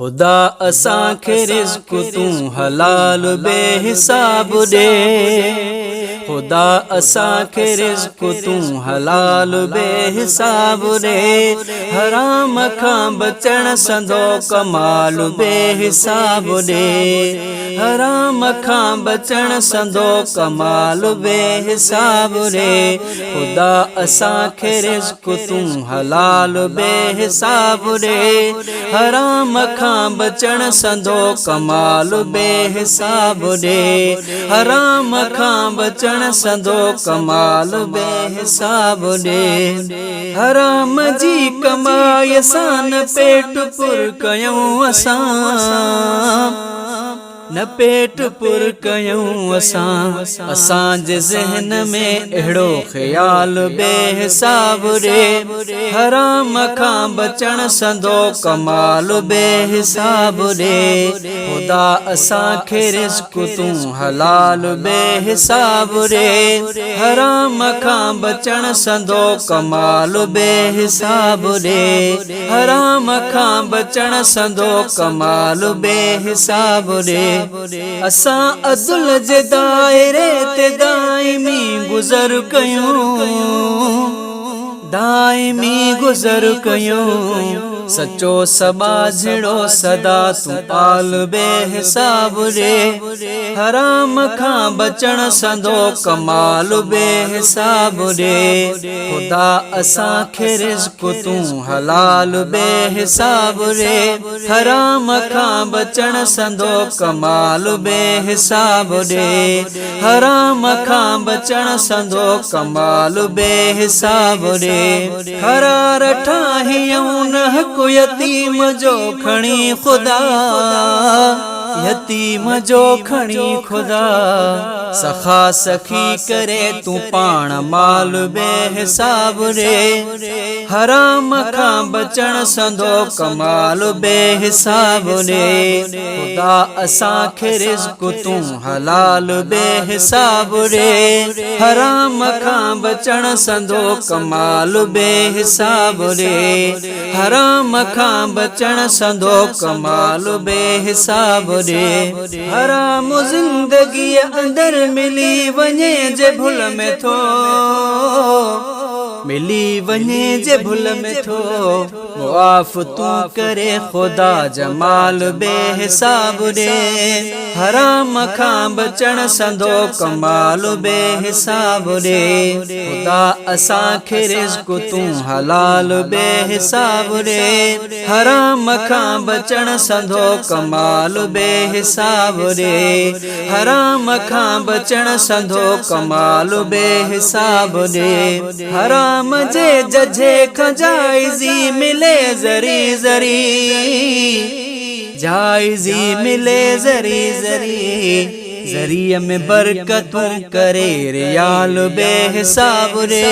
खुदा असांखे रिज़्क़ तूं हलाल बेहिसाब ॾे। खुदा असांखे रिज़्क़ तूं हलाल बेहिसाब ॾे। हराम खां बचण संदो कमाल बेहिसाब ॾे। हराम खां बचण संदो कमाल बेहिसाब ॾे। खुदा असांखे रिज़्क़ तूं हलाल बेहिसाब ॾे। हराम खां बचण संदो कमाल बेहिसाब ॾे। हराम खां बचण संदो कमाल बेहिसाब ॾे। हराम जी कमाई सां न पेट पुर कयूं असां, न पेट पुर कयूं असां। असांजे ज़हन में अहिड़ो ख़्याल बेहिसाब ॾे। हराम खां बचण संदो कमाल बेहिसाब ॾे। खुदा असांखे रिज़्क़ तूं हलाल बेहिसाब ॾे। हराम खां बचण संदो कमाल बेहिसाब ॾे। हराम खां बचण संदो कमाल बेहिसाब ॾे। असां अदल जे दायरे ते दाइमी गुज़र कयूं, दाइमी गुज़र कयूं। सचो समाझड़ो सदा तूं पाल बेहिसाब ॾे। हराम खां बचण संदो कमाल बेहिसाब ॾे। खुदा असांखे रिज़्क़ तूं हलाल बेहिसाब ॾे। हराम खां बचण संदो कमाल बेहिसाब ॾे। हराम खां बचण संदो कमाल बेहिसाब ॾे। हरार ठाहियूं न हक़ यतीम जो खणी खुदा, यतीम जो खणी खुदा। सखा सखी करे तूं पाण माल बेहिसाब ॾे। हराम खां बचण संदो कमाल बेहिसाब ॾे। खुदा असांखे रिज़्क़ तूं हलाल बेहिसाब ॾे। हराम खां बचण संदो कमाल बेहिसाब ॾे। हराम खां बचण संदो कमाल बेहिसाब ॾे। हराम ज़िंदगीअ अंदर मिली वञे जे भुल में थो, मिली वञे जे भुल में थो। मुआफ़ तूं करे खुदा जमाल बेहिसाब ॾे। हराम खां बचण संदो कमाल बेहिसाब ॾे। खुदा असांखे रिज़्क़ तूं हलाल बेहिसाब ॾे। हराम खां बचण संदो कमाल बेहिसाब ॾे। हराम खां बचण संदो कमाल बेहिसाब ॾे। हराम जे जझे खां जाइज़ी मिले ज़री ज़री, जाइज़ी मिले ज़री ज़री। ज़रिए में बरकतूं करे रियाल बेहिसाब ॾे।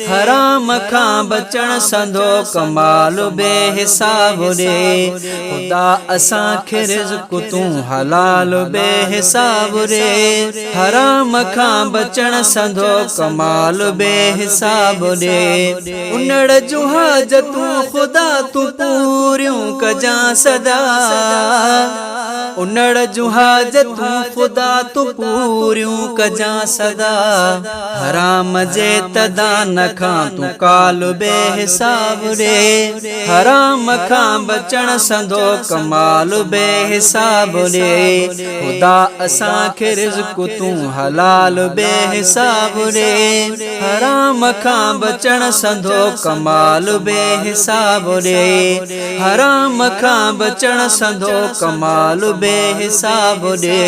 हराम खां बचण संदो कमाल बेहिसाब ॾे। खुदा असांखे रिज़्क़ तूं हलाल बेहिसाब ॾे। हराम खां बचण संदो कमाल बेहिसाब ॾे। उनड़ जूं हाजतूं खुदा तूं पूरियूं कजां सदा, उनड़ जूं हाजतूं खुदा तूं पूरियूं कजां सदा। हराम जे तदान खां तूं काल बेहिसाब ॾे। हराम खां बचण संदो कमाल बेहिसाब ॾे। खुदा असांखे रिज़्क़ तूं हलाल बेहिसाब ॾे। हराम खां बचण संदो कमाल बेहिसाब ॾे। हराम खां बचण संदो कमाल बेहिसाब ॾे।